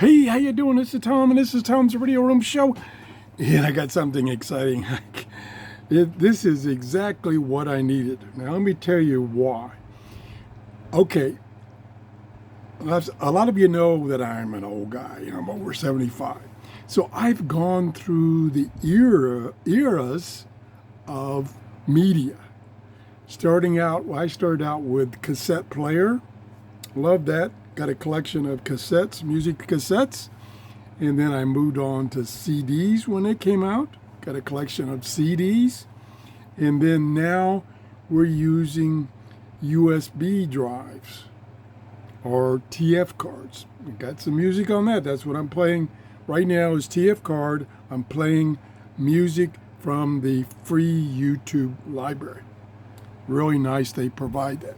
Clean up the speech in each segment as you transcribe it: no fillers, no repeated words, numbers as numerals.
Hey, how you doing? This is Tom, and this is Tom's Radio Room Show. And I got something exciting. This is exactly what I needed. Now, let me tell you why. Okay, a lot of you know that I'm an old guy. I'm over 75. So I've gone through the eras of media. I started out with cassette player. Loved that. Got a collection of cassettes, music cassettes. And then I moved on to CDs when they came out. Got a collection of CDs. And then now we're using USB drives or TF cards. We got some music on that. That's what I'm playing right now is TF card. I'm playing music from the free YouTube library. Really nice they provide that.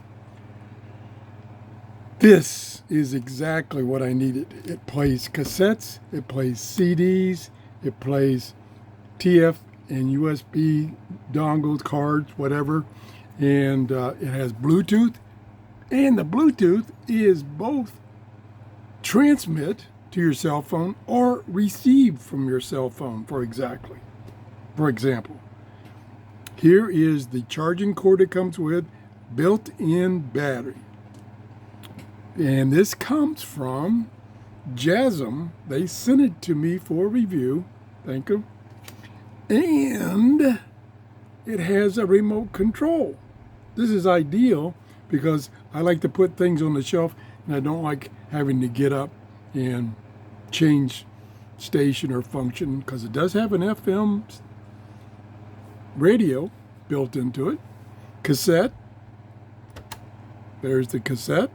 This is exactly what I needed. It plays cassettes, it plays CDs, it plays TF and USB dongles, cards, whatever. And it has Bluetooth. And the Bluetooth is both transmit to your cell phone or receive from your cell phone, for example. Here is the charging cord it comes with, built-in battery. And this comes from JASM. They sent it to me for review. Thank you. And it has a remote control. This is ideal because I like to put things on the shelf and I don't like having to get up and change station or function because it does have an FM radio built into it. Cassette. There's the cassette.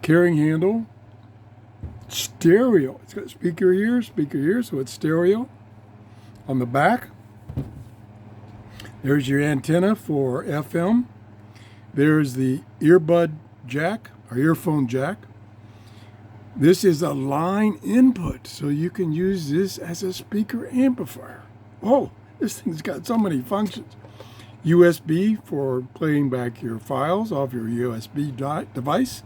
Carrying handle. Stereo. It's got speaker here, so it's stereo. On the back, there's your antenna for FM. There's the earbud jack or earphone jack. This is a line input, so you can use this as a speaker amplifier. Oh, this thing's got so many functions. USB for playing back your files off your USB device.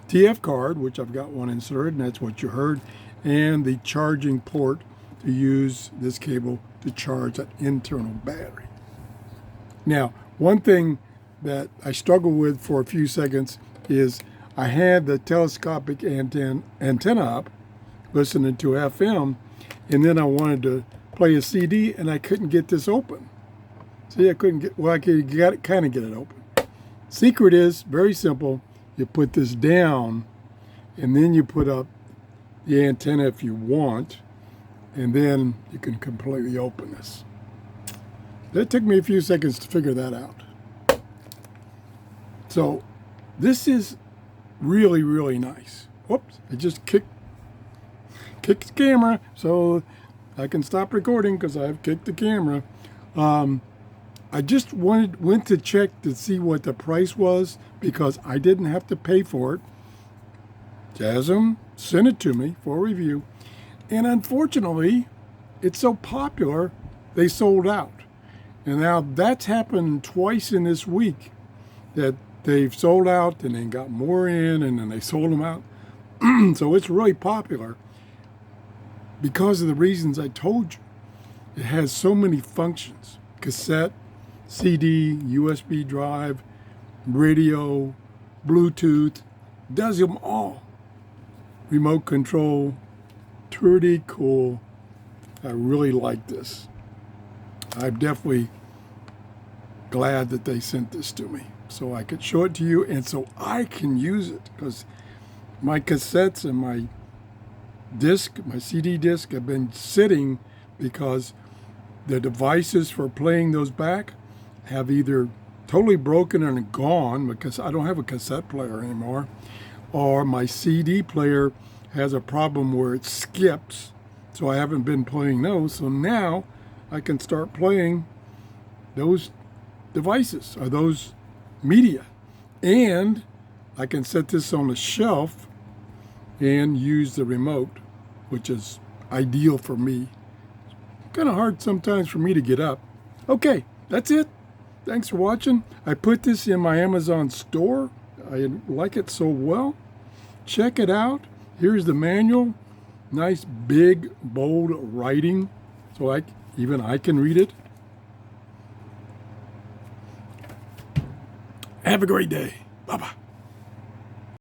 TF card, which I've got one inserted, and that's what you heard. And the charging port to use this cable to charge that internal battery. Now, one thing that I struggled with for a few seconds is I had the telescopic antenna up, listening to FM, and then I wanted to play a CD, and I couldn't get this open. See, I couldn't get, well, I could kind of get it open. Secret is very simple. You put this down, and then you put up the antenna if you want, and then you can completely open this. That took me a few seconds to figure that out. So this is really, really nice. Whoops, I just kicked the camera, so I can stop recording because I've kicked the camera. I just went to check to see what the price was because I didn't have to pay for it. JASM sent it to me for review. And unfortunately, it's so popular, they sold out. And now that's happened twice in this week that they've sold out and then got more in and then they sold them out. So it's really popular because of the reasons I told you. It has so many functions. Cassette, CD, USB drive, radio, Bluetooth, does them all. Remote control, pretty cool. I really like this. I'm definitely glad that they sent this to me so I could show it to you and so I can use it because my cassettes and my disc, my CD disc have been sitting because the devices for playing those back have either totally broken and gone because I don't have a cassette player anymore, or my CD player has a problem where it skips, so I haven't been playing those. So now I can start playing those devices or those media. And I can set this on the shelf and use the remote, which is ideal for me. Kind of hard sometimes for me to get up. Okay, that's it. Thanks for watching. I put this in my Amazon store. I like it so well. Check it out. Here's the manual. Nice big bold writing, so even I can read it. Have a great day. Bye-bye.